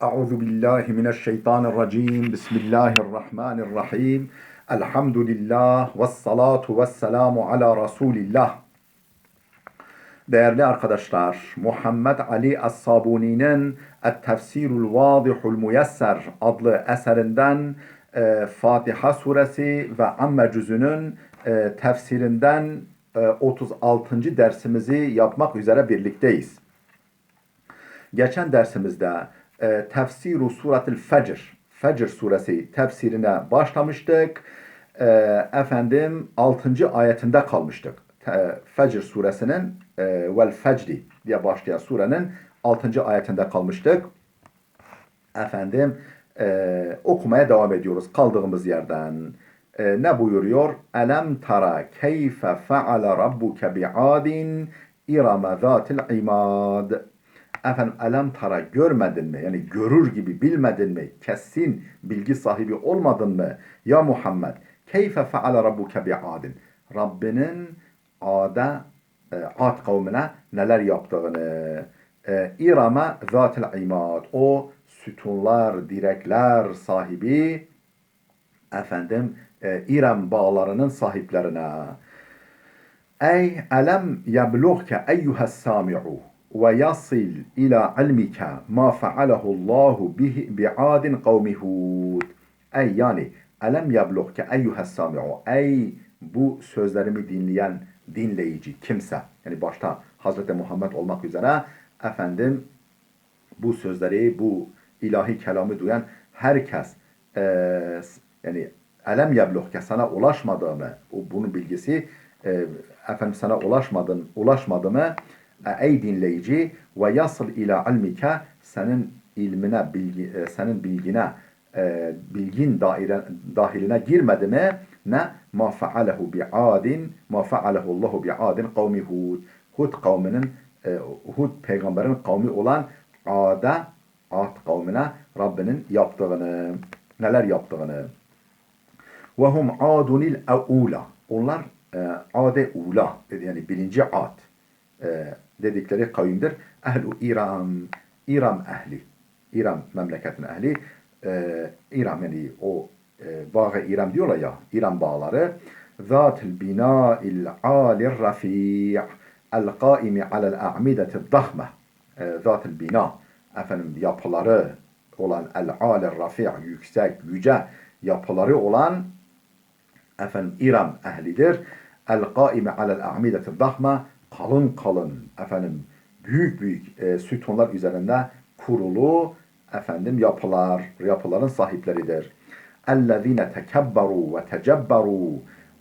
Euzu billahi mineşşeytanirracim. Bismillahirrahmanirrahim. Elhamdülillah ve salatu ve selamu ala Resulillah. Değerli arkadaşlar, Muhammed Ali As-Sabuni'nin Et-Tefsirul Vadihul Muyesser adlı eserinden Fatiha suresi ve Amme cüzünün tefsirinden 36. dersimizi yapmak üzere birlikteyiz. Geçen dersimizde tefsiru suratul Fecr suresi tefsirine başlamıştık. Efendim 6. ayetinde kalmıştık. Fecr suresinin vel fecri diye başlayan surenin 6. ayetinde kalmıştık. Efendim okumaya devam ediyoruz kaldığımız yerden. Ne buyuruyor? Elem tara keyfe feale rabbuke bi'adin irame zatil imad. Efendim elem tara görmedin mi? Yani görür gibi bilmedin mi? Kesin bilgi sahibi olmadın mı? Ya Muhammed. Keyfe feale rabbuke bi'adin. Rabbinin Ad kavmine neler yaptığını. İrame zatil imad. O sütunlar, direkler sahibi efendim İrem bağlarının sahiplerine. Ey elem yebluğke eyyuhes sami'u ve yasil ila ilmike ma fealehullahu bi'adin kavmi Hud. Ey yani elem yebluğke eyyuhes sami'u. Ey bu sözlerimi dinleyen dinleyici kimse. Yani başta Hazreti Muhammed olmak üzere efendim bu sözleri, bu ilahi kelamı duyan herkes yani elem yebluğke sana ulaşmadı mı? Bunun bilgisi efendim sana ulaşmadı mı? Ey dinleyici ve yasıl ila ilmike senin ilmine, senin bilgine, bilgin dahiline girmedi mi? Ne? Ma fealehu bi'adin, ma fealehu Allahu bi'adin kavmi Hud. Hud peygamberin kavmi olan Ad kavmine Rabbinin yaptığını, neler yaptığını. Ve hum adunil ula. Onlar Ad-ı ula yani birinci Ad dedikleri kavimdir. Ehlu İram, İram ehli. İram memleketinin ehli. İram yani o bağı İram diyorlar ya, İram bağları. Zatil bina'il alir rafi' el qaimi alel a'mideti dahme. Zatil bina efendim yapıları olan el alir rafi' yüksek, yüce yapıları olan efendim İram ehlidir. El qaime alel a'mideti dahme kalın kalın efendim büyük büyük sütunlar üzerinde kurulu efendim yapıların sahipleridir. Ellezine tekebberu ve tecebberu.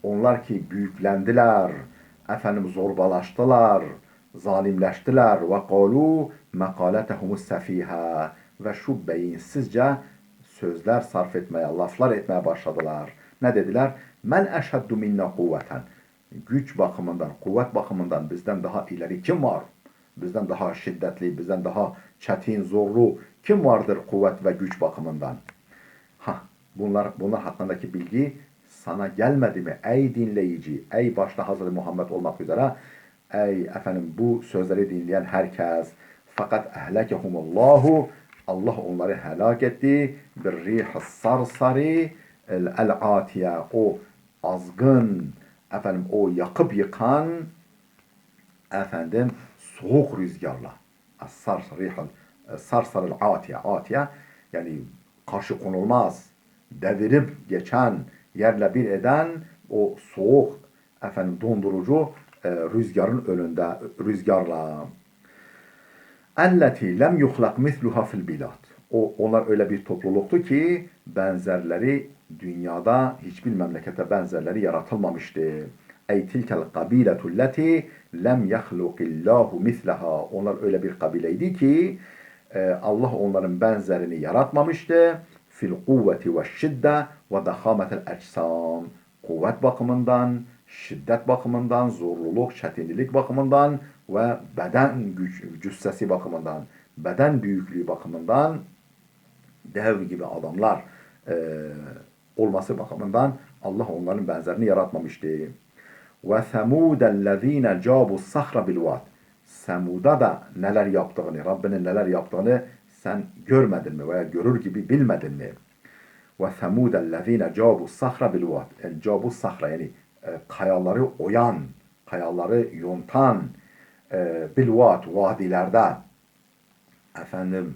Onlar ki büyüklendiler, efendim zorbalaştılar, zalimleştiler ve kalu mekaletehumus sefiha ve şu beyinsizce sözler sarf etmeye, laflar etmeye başladılar. Ne dediler? Men eşheddu minna kuvveten. Güç bakımından, kuvvet bakımından bizden daha ileri kim var? Bizden daha şiddetli, bizden daha çetin, zorlu kim vardır kuvvet ve güç bakımından? Bunlar hakkındaki bilgi sana gelmedi mi? Ey dinleyici, ey başta Hazreti Muhammed olmak üzere, ey efendim bu sözleri dinleyen herkes. Fakat ehlekehumullahu, Allah onları helak etti. Bir rih sarsari el-atiye, o azgın, efendim o yakıp yıkan efendim soğuk rüzgarla. Sarsarıl atiye yani karşı konulmaz, devirip geçen, yerle bir eden o soğuk efendim dondurucu rüzgarın önünde rüzgarla. Elleti lem yuhlak misluha fil bilad. Onlar öyle bir topluluktu ki benzerleri dünyada hiçbir memlekete benzerleri yaratılmamıştı. Ey tilkel kabiletu leti lem yahlukillahu mislaha. Onlar öyle bir kabileydi ki Allah onların benzerini yaratmamıştı. Fil kuvveti ve şidde ve dahametel eczam. Kuvvet bakımından, şiddet bakımından, zorluluk, çetinlik bakımından ve beden cüssesi bakımından, beden büyüklüğü bakımından dev gibi adamlar olması bakımından Allah onların benzerini yaratmamıştı. Ve semudellezine cabu sahra bil vat. Semud'a da neler yaptığını, Rabbinin neler yaptığını sen görmedin mi veya görür gibi bilmedin mi? Ve semudellezine cabu sahra bil vat. Yani cabu sahra yani kayaları oyan, kayaları yontan bil vat vadilerde efendim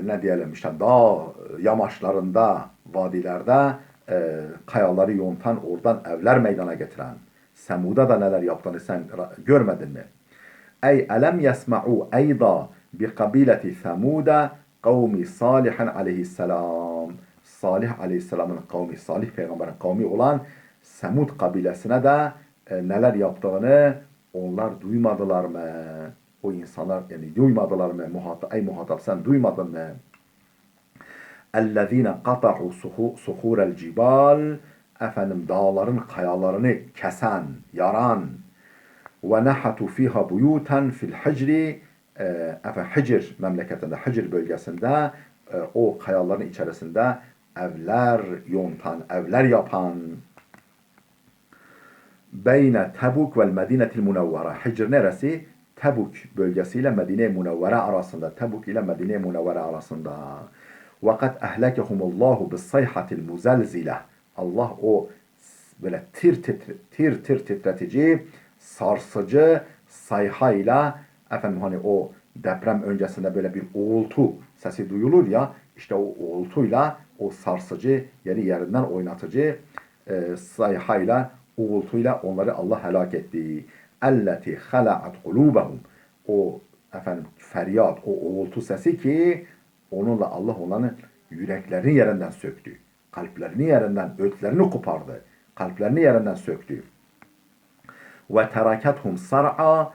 ne diyelim işte dağ yamaçlarında, vadilerde kayaları yontan, oradan evler meydana getiren. Semud'a da neler yaptığını sen görmedin mi? Ey elem yesma'u eyda bi kabileti Semuda kavmi Salihin aleyhisselam. Salih aleyhisselamın kavmi, Salih peygamberin kavmi olan Semud kabilesine de neler yaptığını onlar duymadılar mı? O insanlar yani duymadılar mı? Ey muhatap sen duymadın mı? اَلَّذ۪ينَ قَطَعُوا صُخُورَ الْجِبَالِ Efendim dağların kayalarını kesen, yaran وَنَحَتُوا ف۪يهَا بُيُوتًا فِي الْحِجْرِ Hicr memleketinde, Hicr bölgesinde o kayaların içerisinde evler yontan, evler yapan beyne Tebuk ve Medinetil Munevvera. Hicr neresi? Tebuk bölgesiyle Medine-i Munevvere arasında. Tebuk ile Medine-i Munevvere arasında. وَقَدْ اَهْلَكَهُمُ اللّٰهُ بِالصَّيْحَةِ الْمُزَلْزِلَةِ Allah o böyle tir titretici, sarsıcı sayhayla efendim hani o deprem öncesinde böyle bir uğultu sesi duyulur ya, işte o uğultuyla o sarsıcı, yerinden oynatıcı sayhayla, uğultuyla onları Allah helak etti. Elleti hala'at kulubahum. O efendim feryat, o uğultu sesi ki onunla Allah onların yüreklerini yerinden söktü. Kalplerini yerinden, ötlerini kopardı. Kalplerini yerinden söktü. Ve terakethum sar'a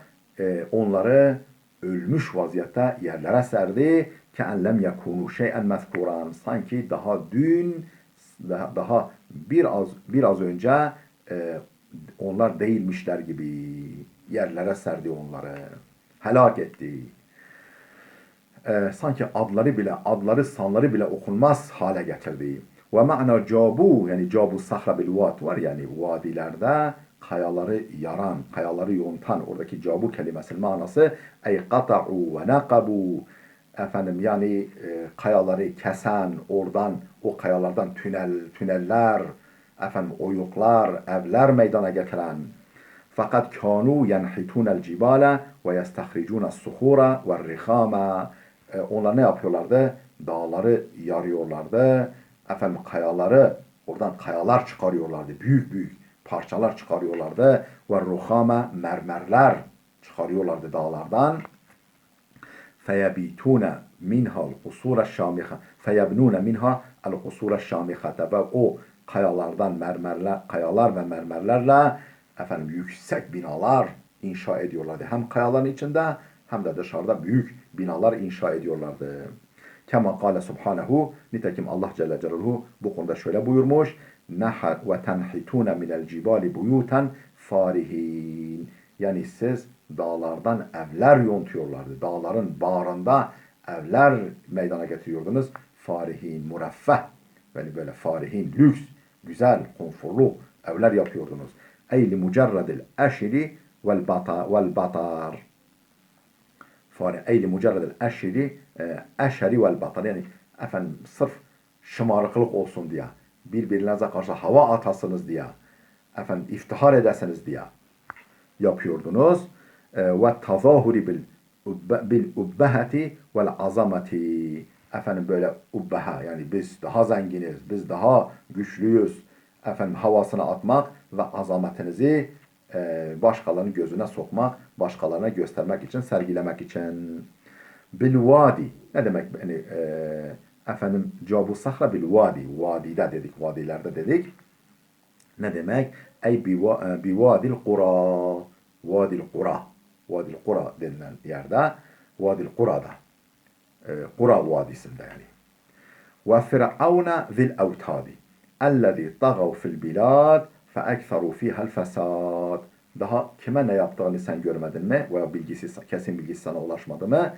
onları ölmüş vaziyette yerlere serdi. Ke'enlem yekunu şey'en mezkuran. Sanki daha dün, daha biraz önce onlar değilmişler gibi yerlere serdi onları. Helak etti. Sanki adları sanları bile okunmaz hale getirdi. Ve ma'na cabu yani cabu sahra bil vat var yani vadilerde kayaları yaran, kayaları yontan oradaki cabu kelimesinin manası ey qata'u ve naqabu efendim yani kayaları kesen oradan o kayalardan tüneller efendim oyuklar, evler meydana getiren fakat kanu yenhitunel cibale ve yestahricuna suhura ve rihama onlar ne yapıyorlardı? Dağları yarıyorlardı. Efendim kayaları oradan kayalar çıkarıyorlardı. Büyük büyük parçalar çıkarıyorlardı. Ve ruhama mermerler çıkarıyorlardı dağlardan. Feyebitune minha el-kusura şamiha. Feyebnune minha el-kusura şamiha. Ve o kayalardan kayalar ve mermerlerle efendim yüksek binalar inşa ediyorlardı. Hem kayaların içinde hem de dışarıda büyük binalar inşa ediyorlardı. Kema kâle subhanehu nitekim Allah Celle Celaluhu bu konuda şöyle buyurmuş. Nahat ve tenhitune minel cibali buyuten farihin. Yani siz dağlardan evler yontuyorlardı. Dağların bağrında evler meydana getiriyordunuz. Farihin, mureffeh. Yani böyle farihin, lüks, güzel, konforlu evler yapıyordunuz. Ey li mucerredil eşiri vel batar. Ey li mucerredil eşeri vel batar. Yani efendim sırf şımarıklık olsun diye, birbirinize karşı hava atasınız diye, efendim iftihar edesiniz diye yapıyordunuz. Ve tazahuri bil ubbehati vel azamati. Efendim böyle ubbeha yani biz daha zenginiz, biz daha güçlüyüz. Efendim havasına atmak ve azametinizi başkalarının gözüne sokmak, başkalarına göstermek için, sergilemek için. Bil vadi. Ne demek yani efendim cabu sahra bil vadi. Vadide dedik, vadilerde dedik. Ne demek? Ey bi vadil qura. Vadil qura. Vadil qura denilen yerde. Vadil qura'da. Qura vadisinde yani. Ve firavuna zil evtadi. Ellezî tagav fil bilad fe ekseru fîhel fesad. Daha kime ne yaptığını sen görmedin mi? Veya kesin bilgisi sana ulaşmadı mı?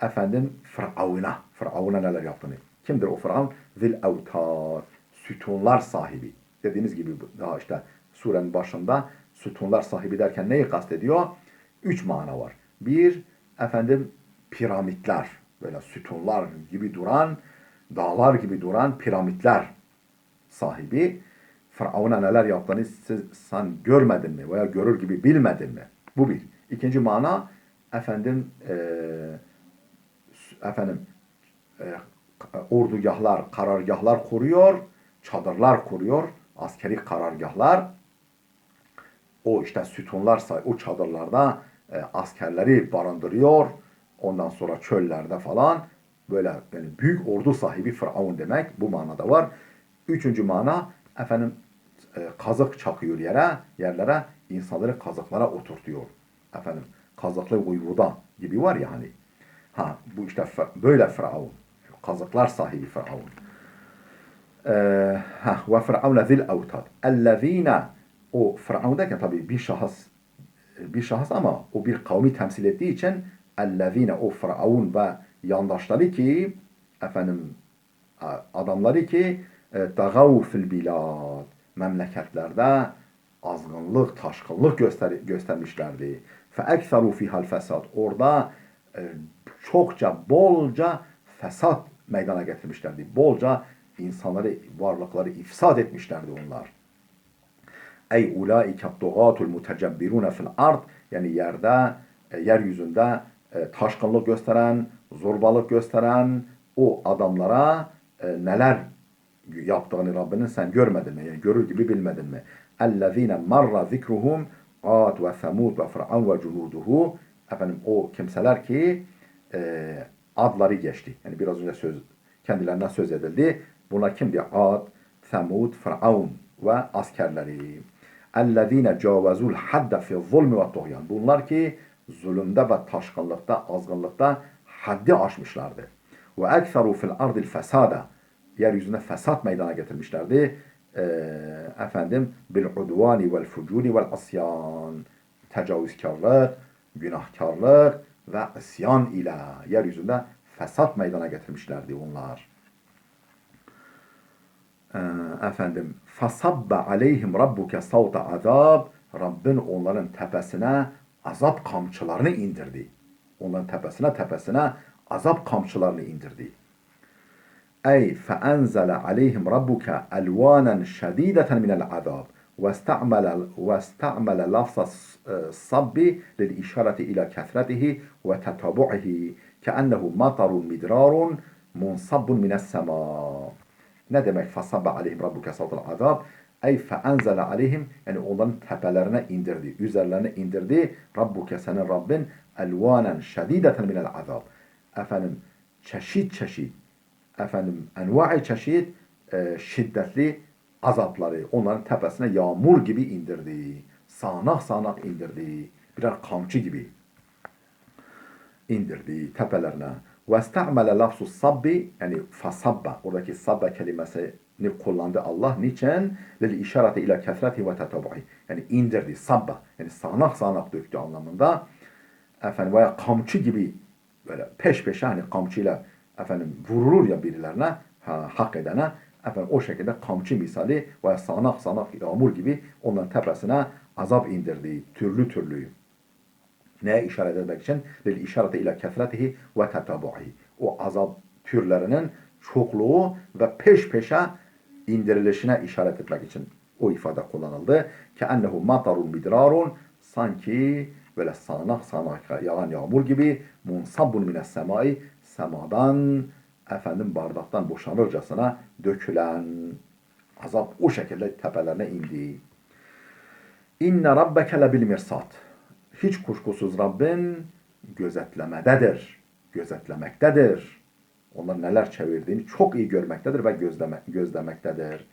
Efendim Firavun'a. Firavun'a neler yaptığını. Kimdir o Firavun? Zil evtad. Sütunlar sahibi. Dediğiniz gibi daha işte surenin başında sütunlar sahibi derken neyi kastediyor? 3 mana var. Bir, efendim piramitler. böyle sütunlar gibi duran, dağlar gibi duran piramitler sahibi Firavun'a neler yaptığını sen görmedin mi veya görür gibi bilmedin mi? Bu bir. İkinci mana efendim efendim e, ordugahlar, karargahlar kuruyor, çadırlar kuruyor, askeri karargahlar. O işte sütunlarsa o çadırlarda askerleri barındırıyor. Ondan sonra çöllerde falan böyle yani büyük ordu sahibi Firavun demek bu manada var. Üçüncü mana efendim kazık çakıyor yerlere insanları kazıklara oturtuyor. Efendim kazıklı uyvuda gibi var ya hani. Ha bu işte böyle Firavun. Kazıklar sahibi Firavun. Ve Firavun zil avtad. Ellezine o Firavun derken tabii bir şahıs ama o bir kavmi temsil ettiği için ellezine o Firavun ve yandaşları ki efendim adamları ki dagav fil bilad memleketlerde azgınlık, taşkınlık göstermişlerdi. Fe ekseru fihal fesad. Orada çokça, bolca fesat meydana getirmişlerdi. Bolca insanları, varlıkları ifsad etmişlerdi onlar. Ey ulaike dugatul mutecebbirun fil ard yani yeryüzünde taşkınlık gösteren, zorbalık gösteren o adamlara neler yaptığını Rabbinin sen görmedin mi? Yani görür gibi bilmedin mi? Ellezine marra zikruhum Ad ve Semud ve Fıraun ve cunuduhu efendim o kimseler ki adları geçti. Yani biraz önce kendilerinden söz edildi. Bunlar kimdi? Ad, Semud, Fıraun ve askerleri. Ellezine cavazul hadde fi zulmi ve tuğyan. Bunlar ki zulümde ve taşkınlıkta, azgınlıkta haddi aşmışlardı. Ve ekseru fil ardil fesada. Yeryüzünde fesat meydana getirmişlerdi. Efendim bil udvani vel fucuri vel asyan. Tecavüzkarlık, günahkarlık ve isyan ile yeryüzünde fesat meydana getirmişlerdi onlar. Efendim fasabbe aleyhim rabbuke savta azab. Rabbin onların tepesine azap kamçılarını indirdi. Onların tepesine azap kamçılarını indirdi. Ey feenzele aleyhim rabbuke elvanen şedideten minel azab. واستعمل لفظ الصب للإشارة إلى كثرته وتتابعه كأنه مطر مدرار منصب من السماء. Ne demek fasabba aleyhim rabbuke savtal azab? Ey feenzele aleyhim yani onların tepelerine indirdi, üzerlerine indirdi. Rabbuke senin Rabbin elvanen şedideten minel azab. Efendim çeşit efendim enva'i çeşit şiddetli azapları onların tepesine yağmur gibi indirdi. Sağanak indirdi. Birer kamçı gibi indirdi tepelerine. وَاسْتَعْمَلَ لَفْسُ الصَّبِّ yani fasabba oradaki sabba kelimesini kullandı Allah. Niçin? لِلْاِشَارَةِ اِلَى كَثْرَةِ وَتَتَبُعِ yani indirdi sabba yani sağanak döktü anlamında. Efendim veya kamçı gibi böyle peş peşe hani kamçıyla efendim vurulur ya birilerine hak edene efendim o şekilde kamçı misali veya sağanak yağmur gibi onların tepesine azap indirdi türlü. Neye işaret etmek için? Lil işareti ila kefretihi ve tetabuhi. O azap türlerinin çokluğu ve peş peşe indirilişine işaret etmek için o ifade kullanıldı. Keennehu matarun midrarun sanki böyle sağanak yağan yağmur gibi munsabbun mines semai semadan efendim bardaktan boşanırcasına dökülen azap o şekilde tepelerine indi. İnne rabbeke lebil mirsat. Hiç kuşkusuz Rabbin gözetlemektedir. Onlar neler çevirdiğini çok iyi görmektedir ve gözlemektedir.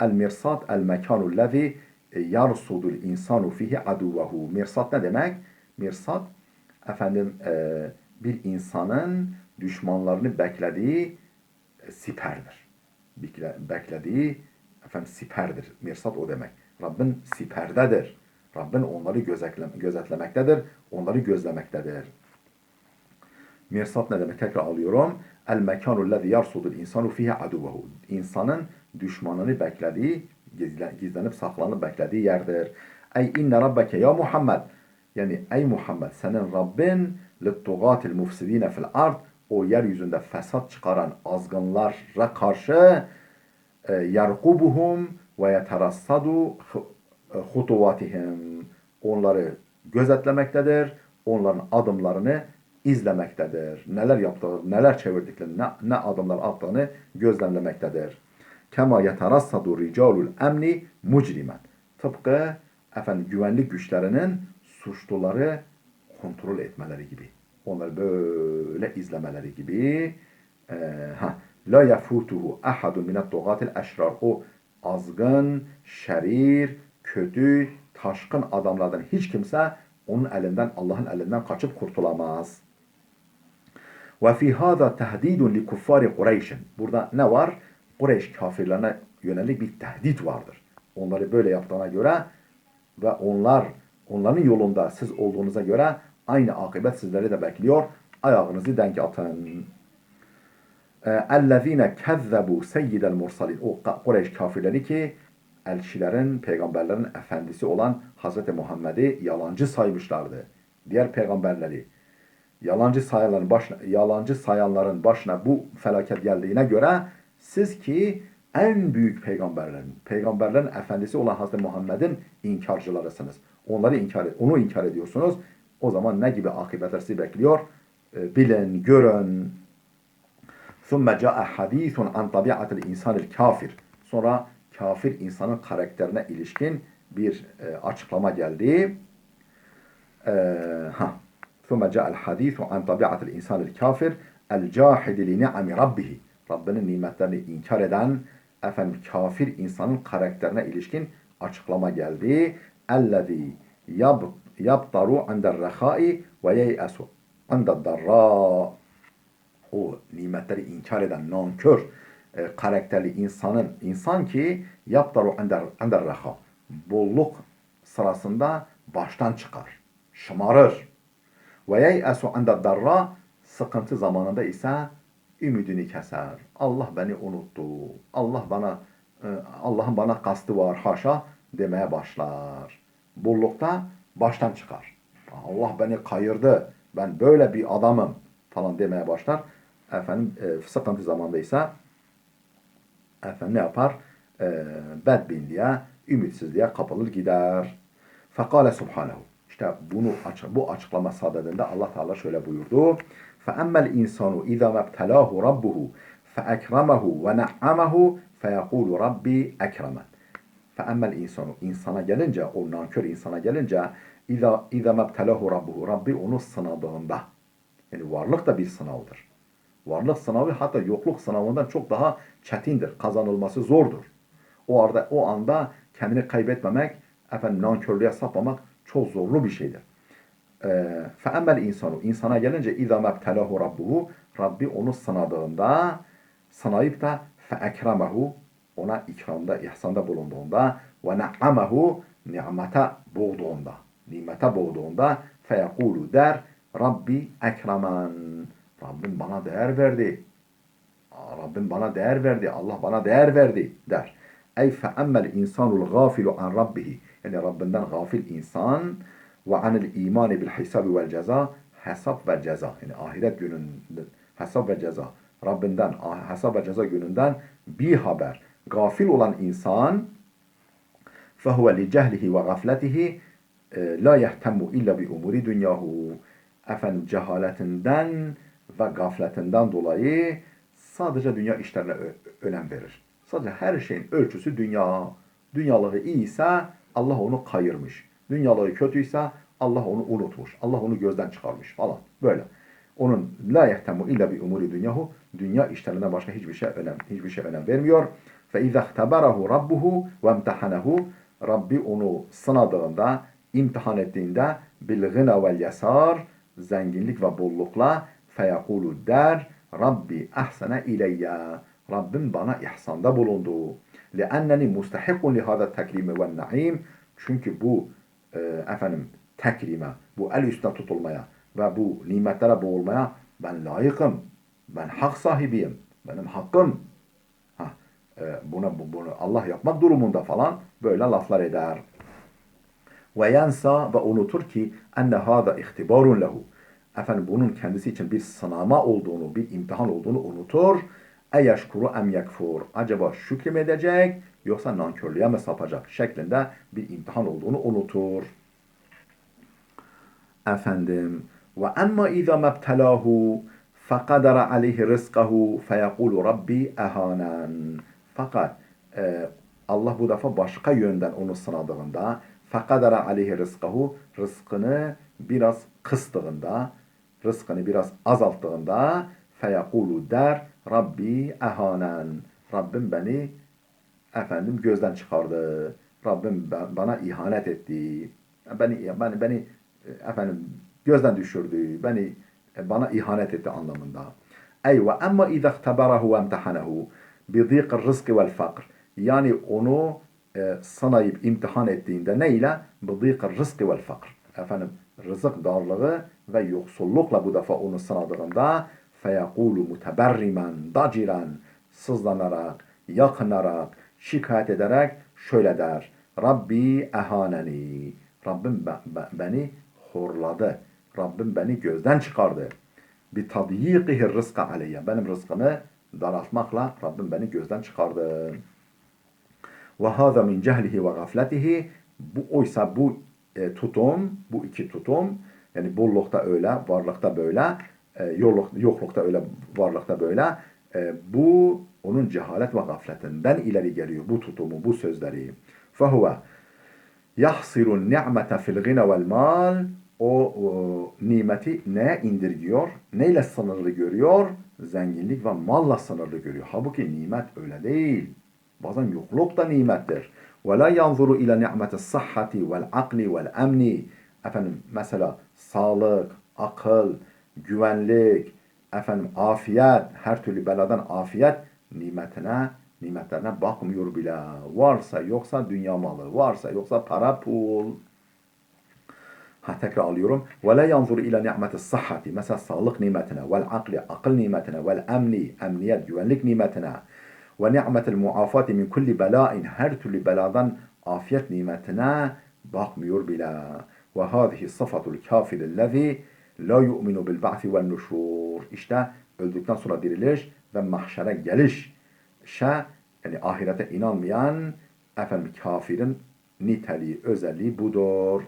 El-mirsat el-mekanu lezi yarsudul insanu fihi aduvehu. Mirsat ne demek? Mirsat efendim bir insanın düşmanlarını beklediği siperdir. Beklediği efendim siperdir. Mirsat o demek. Rabbin siperdedir. Rabbin onları gözetlemektedir, onları gözlemektedir. Mirsat ne demek? Tekrar alıyorum. El mekanu lezi yarsudul insanu fihi aduvehu. İnsanın düşmanını beklediği, gizlenip saklanıp beklediği yerdir. Ey inne rabbeke ya Muhammed. Yani ey Muhammed senin Rabbin littugatil mufsidine fil ard. o yeryüzünde fesat çıkaran azgınlara karşı yerkubuhum ve yeterassadu hutuvatihim. Onları gözetlemektedir. Onların adımlarını izlemektedir. Neler yaptığı, neler çevirdiklerini, ne adımlar attığını gözlemlemektedir. Kema yeterassadu ricalul emni mucrimen. Tıpkı güvenlik güçlerinin suçluları kontrol etmeleri gibi. Onları böyle izlemeleri gibi. La yafutuhu ahadun minat doğatil eşrar. O azgın, şerir, kötü, taşkın adamlardan hiç kimse onun elinden, Allah'ın elinden kaçıp kurtulamaz. Ve fi hâzâ tehdîdun li kuffâri Kureyş'in. Burada ne var? Kureyş kafirlerine yönelik bir tehdit vardır. Onları böyle yaptığına göre ve onların yolunda siz olduğunuza göre aynı akıbet sizleri de bekliyor. Ayağınızı denk atın. اَلَّذ۪ينَ كَذَّبُوا سَيِّدَ الْمُرْسَلِينَ. O Kureyş kafirleri ki elçilerin, peygamberlerin efendisi olan Hz. Muhammed'i yalancı saymışlardı. Diğer peygamberleri yalancı sayanların başına bu felaket geldiğine göre siz ki en büyük peygamberlerin efendisi olan Hz. Muhammed'in inkarcılarısınız. Onu inkar ediyorsunuz. O zaman ne gibi akıbetler sizi bekliyor? Bilin, görün. ثُمَّ جَاءَ حَد۪يثٌ عَنْ طَبِعَةِ الْاِنْسَانِ الْكَافِرِ. Sonra kafir insanın karakterine ilişkin bir açıklama geldi. ثُمَّ جَاءَ الْحَد۪يثُ عَنْ طَبِعَةِ الْاِنْسَانِ الْكَافِرِ الْجَاحِدِ لِنِعَمِ رَبِّهِ. Rabbinin nimetlerini inkar eden kafir insanın karakterine ilişkin açıklama geldi. اَلَّذ۪ي يَبْطَرُ عَنْدَ الرَّخَاءِ وَيَيْأَسُ عَنْدَ الضَّرَّاءِ. O nimetleri inkar eden nankör karakterli insan ki yaptaru ender raha. Bolluk sırasında baştan çıkar. Şımarır. Ve yeyesu ender darra. Sıkıntı zamanında ise ümidini keser. Allah beni unuttu. Allah'ın bana kastı var haşa demeye başlar. Bollukta baştan çıkar. Allah beni kayırdı. Ben böyle bir adamım falan demeye başlar. Sıkıntı zamandaysa ne yapar? Bedbinliğe, ümitsizliğe kapılır gider. Fekale subhanehu. İşte bu açıklama sadedinde Allah Teala şöyle buyurdu. فَأَمَّا الْاِنْسَانُ اِذَا مَبْتَلَاهُ رَبُّهُ فَاَكْرَمَهُ وَنَعَّمَهُ فَيَقُولُ رَبِّي اَكْرَمًا. فَأَمَّا الْاِنْسَانُ insana gelince, o nankör insana gelince اِذَا مَبْتَلَاهُ رَبُّهُ Rabbi onu sınadığında, yani varlık da bir sınavdır. Varlık sınavı hatta yokluk sınavından çok daha çetindir. Kazanılması zordur. O anda kendini kaybetmemek, nankörlüğe sapmamak çok zorlu bir şeydir. فَاَمَّا الْاِنْسَانُ insana gelince اِذَا مَبْتَلَهُ رَبُّهُ Rabbi onu sınadığında, sınayıp da فَاَكْرَمَهُ ona ikramda, ihsanda bulunduğunda وَنَعَّمَهُ nimete boğduğunda فَيَقُولُ der Rabbi ekremen. Rabbim bana değer verdi. Allah bana değer verdi der. Ey fe'emmel insanul gafilu an rabbihi. Yani Rabbinden gafil insan ve anil imani bil hisabi vel ceza. Hesap ve ceza. Yani ahiret gününden hesap ve ceza. Rabbinden hesap ve ceza gününden bir haber. Gafil olan insan fehuve li cehlihi ve gafletihi la yehtemmu illa bi umuri dünyahu. Cehaletinden ve gafletinden dolayı sadece dünya işlerine önem verir. Sadece her şeyin ölçüsü dünya. Dünyalığı iyiyse Allah onu kayırmış. Dünyalığı kötüyse Allah onu unutmuş. Allah onu gözden çıkarmış falan. Böyle. Onun la yehtemu illa bi umuri dünyahu. Dünya işlerine başka hiçbir şey önem vermiyor. Fe izâ ihteberahu rabbuhu ve imtihanehu. Rabbi onu sınadığında, imtihan ettiğinde bil gına vel yasar, zenginlik ve bollukla feyekulu der Rabbi ahsene ileyye. Rabbim bana ihsanda bulundu. Leenneni mustahikun lihada tekrimi ve naim. Çünkü bu tekrime, bu el üstüne tutulmaya ve bu nimetlere boğulmaya ben layıkım. Ben hak sahibiyim. Benim hakkım. Bunu Allah yapmak durumunda falan böyle laflar eder. Ve yansa ve unutur ki enne hâda ihtibarun lehu. efendim bunun kendisi için bir sınama olduğunu, bir imtihan olduğunu unutur. Eyeşkuru em yekfur. Acaba şükredecek yoksa nankörlüğe mi sapacak şeklinde bir imtihan olduğunu unutur. Efendim ve emma iza mebtelahu fekadara aleyhi rızkahu feyekulu rabbi ehanen. Fakat Allah bu defa başka yönden onu sınadığında fekadara aleyhi rızkahu rızkını biraz kıstığında rızkını biraz azalttığında feyekulu der Rabbi ehanen. Rabbim beni efendim gözden çıkardı. Rabbim bana ihanet etti. Beni efendim gözden düşürdü. Bana ihanet etti anlamında. Ey ve emma izâ ihteberahu ve emtehanehu bi zîqir rızkı vel fakr. Yani onu sınayıp imtihan ettiğinde neyle? Bi zîqir rızkı vel fakr. Efendim rızık darlığı ve yoksullukla bu defa onu sınadığında feyekulu muteberrimen dacilen sızlanarak, yakınarak, şikayet ederek şöyle der. Rabbi ehaneni. Rabbim beni horladı. Rabbim beni gözden çıkardı. Bi tadyiqihi rızka aleyye. Benim rızkımı daraltmakla Rabbim beni gözden çıkardı. Ve hâzâ min cehlihi ve gafletihi. Oysa bu tutum, bu iki tutum, yani bollukta öyle, varlıkta böyle, yoklukta öyle, varlıkta böyle, bu onun cehalet ve gafletinden ileri geliyor bu tutumu, bu sözleri. Fehuve yahsirun ni'mete fil gine vel mal. O nimeti ne indirgiyor? Neyle sınırlı görüyor? Zenginlik ve malla sınırlı görüyor. Halbuki nimet öyle değil. Bazen yokluk da nimettir. Ve la yanzuru ila ni'meti sahhati vel akli vel emni. Efendim mesela sağlık, akıl, güvenlik, efendim afiyet, her türlü beladan afiyet nimetlerine bakmıyor bile. Varsa yoksa dünya malı, varsa yoksa para pul. Tekrar alıyorum. Ve la yanzuru ila ni'meti sahhati. Mesela sağlık nimetine, vel akli, akıl nimetine, vel emni, emniyet, güvenlik nimetine. Ve ni'metel muafati min kulli belâin. Her türlü beladan afiyet nimetine bakmıyor bile. Ve hâzihi sıfatul kafirillezî la yu'minu bil ba'si vel nuşur. İşte öldükten sonra diriliş ve mahşere geliş. Yani ahirete inanmayan efendim kafirin niteliği, özelliği budur.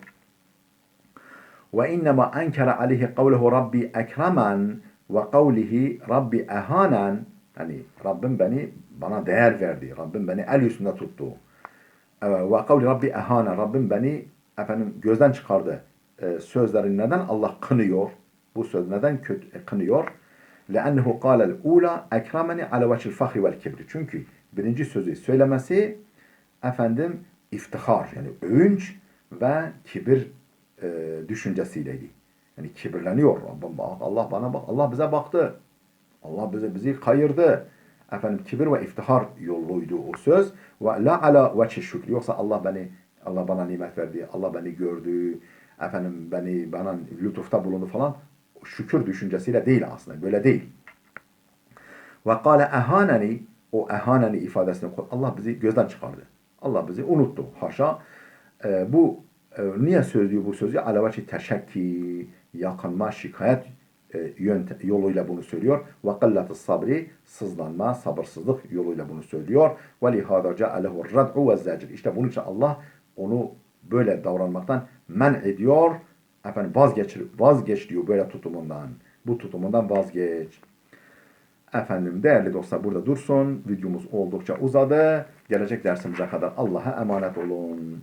Ve innema enkere aleyhi kavlehu Rabbi ekremen ve kavlihi Rabbi ehanen. Yani Rabbim bana değer verdi. Rabbim beni el üstünde tuttu. Ve kavli Rabbi ehanen. Rabbim beni efendim gözden çıkardı. Sözlerin neden Allah kınıyor? Bu söz neden kınıyor? لأنه قال الأولى أكرمني على وجه الفخر والكبر. Çünkü birinci sözü söylemesi efendim iftihar yani övünç ve kibir düşüncesiyleydi. Yani kibirleniyor. Allah bana bak, Allah bize baktı. Allah bizi kayırdı. Efendim kibir ve iftihar yoluydu o söz. Ve la ala vecih şükür. Yoksa Allah bana nimet verdi. Allah beni gördü. Efendim bana lütufta bulundu falan. Şükür düşüncesiyle değil aslında. Böyle değil. Ve kâle ehaneni. O ehaneni ifadesini Allah bizi gözden çıkardı. Allah bizi unuttu. Haşa. Niye söylüyor bu sözü? Alavaçi teşekki, yakınma, şikayet yoluyla bunu söylüyor. Ve qillatı sabri, sızlanma, sabırsızlık yoluyla bunu söylüyor. Ve lihâda ce'alehu rad'u ve zecr. İşte bunun için Allah onu böyle davranmaktan men ediyor. Efendim vazgeç diyor böyle tutumundan. Bu tutumundan vazgeç. Efendim değerli dostlar burada dursun. Videomuz oldukça uzadı. Gelecek dersimize kadar Allah'a emanet olun.